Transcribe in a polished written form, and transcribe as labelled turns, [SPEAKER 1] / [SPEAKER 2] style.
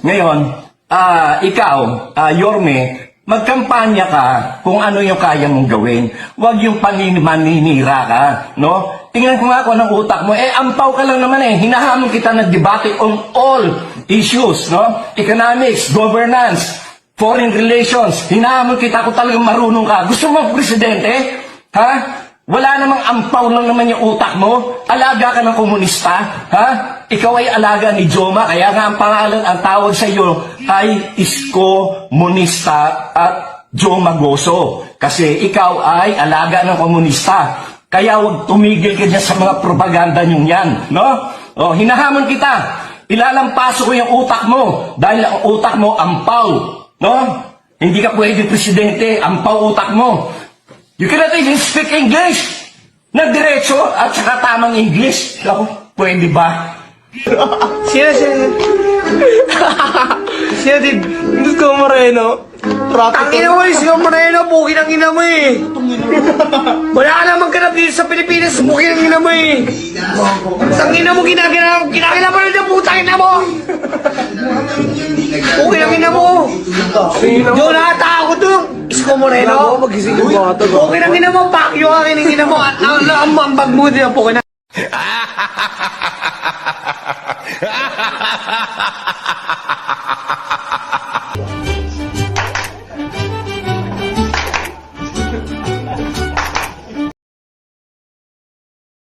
[SPEAKER 1] Ngayon, ikaw, Yorme, magkampanya ka kung ano yung kaya mong gawin. Huwag yung maninira ka, no? Tingnan ko nga ako ng utak mo. Ampaw ka lang naman eh. Hinahamon kita ng debate on all issues, no? Economics, governance, foreign relations. Hinahamon kita kung talagang marunong ka. Gusto mo presidente? Ha? Wala namang ampaw lang naman yung utak mo. Alaga ka ng komunista. Ha? Ikaw ay alaga ni Joma. Kaya nga ang pangalan, ang tawag sa iyo ay Isko Monista at Joma Goso. Kasi ikaw ay alaga ng komunista. Kaya huwag tumigil ka dyan sa mga propaganda nyo yan. No? O, hinahamon kita. Ilalampaso ko yung utak mo. Dahil ang utak mo, ampaw. No? Hindi ka pwede presidente. Ampaw utak mo. You cannot even speak English na diretso at saka tamang English. Ako, pwede ba?
[SPEAKER 2] Sino? Sino, Dib? Isko Moreno. Ang ina mo, Isko Moreno, bukin ang ina mo eh. Wala ka namang ganap dito sa Pilipinas, bukin ang ina mo eh. Ang ina mo, ginagana mo rin ang putang ina mo. Bukin ang ina mo. Doon nakatako to. Isko Moreno. Bukin ang ina mo, pakyo ang ina mo. Ang bagmudi ang bukin ang